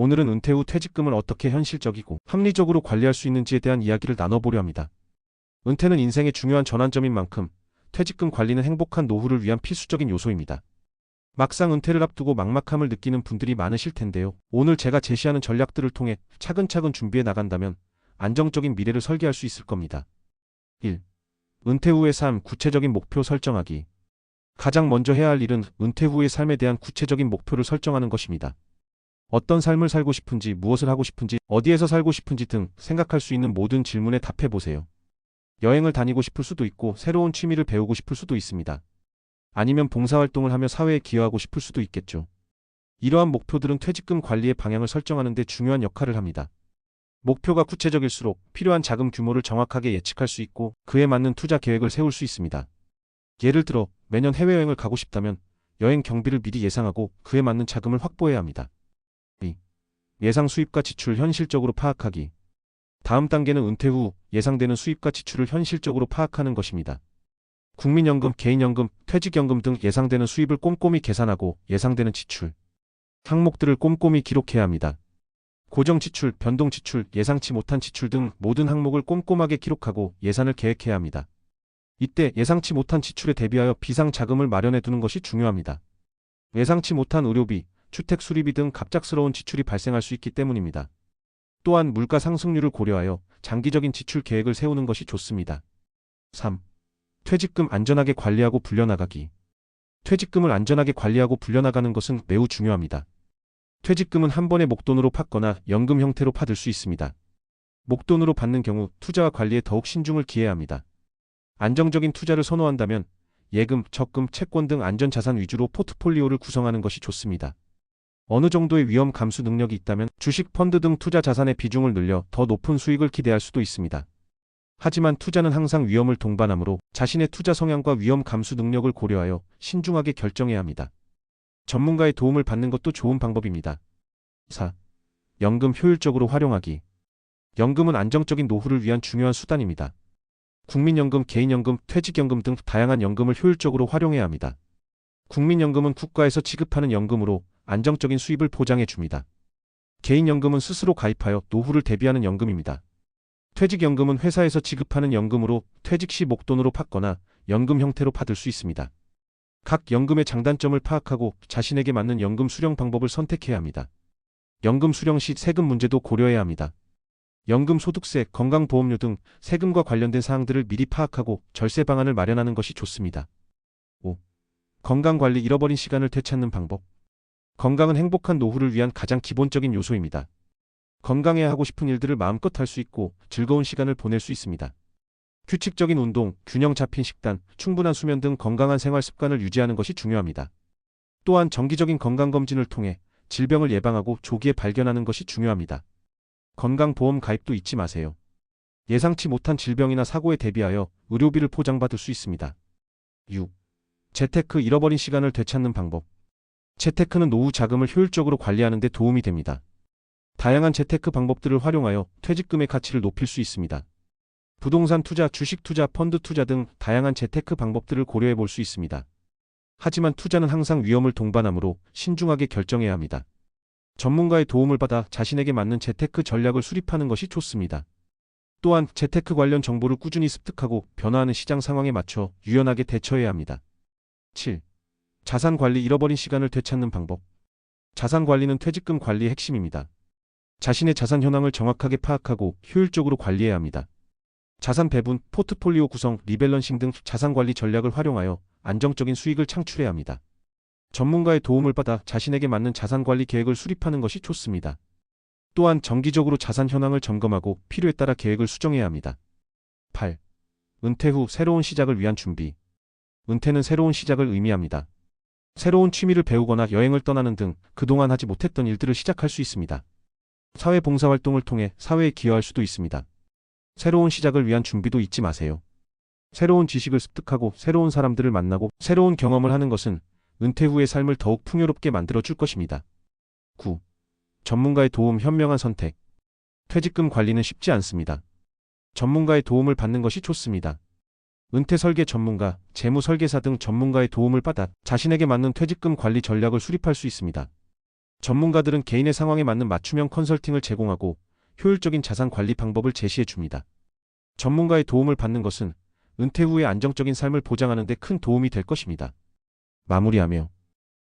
오늘은 은퇴 후 퇴직금을 어떻게 현실적이고 합리적으로 관리할 수 있는지에 대한 이야기를 나눠보려 합니다. 은퇴는 인생의 중요한 전환점인 만큼 퇴직금 관리는 행복한 노후를 위한 필수적인 요소입니다. 막상 은퇴를 앞두고 막막함을 느끼는 분들이 많으실 텐데요. 오늘 제가 제시하는 전략들을 통해 차근차근 준비해 나간다면 안정적인 미래를 설계할 수 있을 겁니다. 1. 은퇴 후의 삶 구체적인 목표 설정하기. 가장 먼저 해야 할 일은 은퇴 후의 삶에 대한 구체적인 목표를 설정하는 것입니다. 어떤 삶을 살고 싶은지, 무엇을 하고 싶은지, 어디에서 살고 싶은지 등 생각할 수 있는 모든 질문에 답해 보세요. 여행을 다니고 싶을 수도 있고 새로운 취미를 배우고 싶을 수도 있습니다. 아니면 봉사활동을 하며 사회에 기여하고 싶을 수도 있겠죠. 이러한 목표들은 퇴직금 관리의 방향을 설정하는 데 중요한 역할을 합니다. 목표가 구체적일수록 필요한 자금 규모를 정확하게 예측할 수 있고 그에 맞는 투자 계획을 세울 수 있습니다. 예를 들어 매년 해외여행을 가고 싶다면 여행 경비를 미리 예상하고 그에 맞는 자금을 확보해야 합니다. 2. 예상 수입과 지출 현실적으로 파악하기. 다음 단계는 은퇴 후 예상되는 수입과 지출을 현실적으로 파악하는 것입니다. 국민연금, 개인연금, 퇴직연금 등 예상되는 수입을 꼼꼼히 계산하고 예상되는 지출 항목들을 꼼꼼히 기록해야 합니다. 고정지출, 변동지출, 예상치 못한 지출 등 모든 항목을 꼼꼼하게 기록하고 예산을 계획해야 합니다. 이때 예상치 못한 지출에 대비하여 비상자금을 마련해 두는 것이 중요합니다. 예상치 못한 의료비, 주택 수리비 등 갑작스러운 지출이 발생할 수 있기 때문입니다. 또한 물가 상승률을 고려하여 장기적인 지출 계획을 세우는 것이 좋습니다. 3. 퇴직금 안전하게 관리하고 불려나가기. 퇴직금을 안전하게 관리하고 불려나가는 것은 매우 중요합니다. 퇴직금은 한 번에 목돈으로 받거나 연금 형태로 받을 수 있습니다. 목돈으로 받는 경우 투자와 관리에 더욱 신중을 기해야 합니다. 안정적인 투자를 선호한다면 예금, 적금, 채권 등 안전자산 위주로 포트폴리오를 구성하는 것이 좋습니다. 어느 정도의 위험 감수 능력이 있다면 주식, 펀드 등 투자 자산의 비중을 늘려 더 높은 수익을 기대할 수도 있습니다. 하지만 투자는 항상 위험을 동반하므로 자신의 투자 성향과 위험 감수 능력을 고려하여 신중하게 결정해야 합니다. 전문가의 도움을 받는 것도 좋은 방법입니다. 4. 연금 효율적으로 활용하기. 연금은 안정적인 노후를 위한 중요한 수단입니다. 국민연금, 개인연금, 퇴직연금 등 다양한 연금을 효율적으로 활용해야 합니다. 국민연금은 국가에서 지급하는 연금으로 안정적인 수입을 보장해 줍니다. 개인연금은 스스로 가입하여 노후를 대비하는 연금입니다. 퇴직연금은 회사에서 지급하는 연금으로 퇴직 시 목돈으로 받거나 연금 형태로 받을 수 있습니다. 각 연금의 장단점을 파악하고 자신에게 맞는 연금 수령 방법을 선택해야 합니다. 연금 수령 시 세금 문제도 고려해야 합니다. 연금 소득세, 건강보험료 등 세금과 관련된 사항들을 미리 파악하고 절세 방안을 마련하는 것이 좋습니다. 5. 건강관리 잃어버린 시간을 되찾는 방법. 건강은 행복한 노후를 위한 가장 기본적인 요소입니다. 건강해야 하고 싶은 일들을 마음껏 할 수 있고 즐거운 시간을 보낼 수 있습니다. 규칙적인 운동, 균형 잡힌 식단, 충분한 수면 등 건강한 생활 습관을 유지하는 것이 중요합니다. 또한 정기적인 건강검진을 통해 질병을 예방하고 조기에 발견하는 것이 중요합니다. 건강보험 가입도 잊지 마세요. 예상치 못한 질병이나 사고에 대비하여 의료비를 포장받을 수 있습니다. 6. 재테크 잃어버린 시간을 되찾는 방법. 재테크는 노후 자금을 효율적으로 관리하는 데 도움이 됩니다. 다양한 재테크 방법들을 활용하여 퇴직금의 가치를 높일 수 있습니다. 부동산 투자, 주식 투자, 펀드 투자 등 다양한 재테크 방법들을 고려해 볼 수 있습니다. 하지만 투자는 항상 위험을 동반하므로 신중하게 결정해야 합니다. 전문가의 도움을 받아 자신에게 맞는 재테크 전략을 수립하는 것이 좋습니다. 또한 재테크 관련 정보를 꾸준히 습득하고 변화하는 시장 상황에 맞춰 유연하게 대처해야 합니다. 7. 자산 관리 잃어버린 시간을 되찾는 방법. 자산 관리는 퇴직금 관리의 핵심입니다. 자신의 자산 현황을 정확하게 파악하고 효율적으로 관리해야 합니다. 자산 배분, 포트폴리오 구성, 리밸런싱 등 자산 관리 전략을 활용하여 안정적인 수익을 창출해야 합니다. 전문가의 도움을 받아 자신에게 맞는 자산 관리 계획을 수립하는 것이 좋습니다. 또한 정기적으로 자산 현황을 점검하고 필요에 따라 계획을 수정해야 합니다. 8. 은퇴 후 새로운 시작을 위한 준비. 은퇴는 새로운 시작을 의미합니다. 새로운 취미를 배우거나 여행을 떠나는 등 그동안 하지 못했던 일들을 시작할 수 있습니다. 사회 봉사활동을 통해 사회에 기여할 수도 있습니다. 새로운 시작을 위한 준비도 잊지 마세요. 새로운 지식을 습득하고 새로운 사람들을 만나고 새로운 경험을 하는 것은 은퇴 후의 삶을 더욱 풍요롭게 만들어줄 것입니다. 9. 전문가의 도움 현명한 선택. 퇴직금 관리는 쉽지 않습니다. 전문가의 도움을 받는 것이 좋습니다. 은퇴 설계 전문가, 재무 설계사 등 전문가의 도움을 받아 자신에게 맞는 퇴직금 관리 전략을 수립할 수 있습니다. 전문가들은 개인의 상황에 맞는 맞춤형 컨설팅을 제공하고 효율적인 자산 관리 방법을 제시해 줍니다. 전문가의 도움을 받는 것은 은퇴 후의 안정적인 삶을 보장하는 데 큰 도움이 될 것입니다. 마무리하며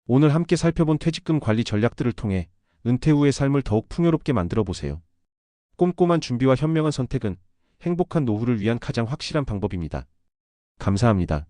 오늘 함께 살펴본 퇴직금 관리 전략들을 통해 은퇴 후의 삶을 더욱 풍요롭게 만들어 보세요. 꼼꼼한 준비와 현명한 선택은 행복한 노후를 위한 가장 확실한 방법입니다. 감사합니다.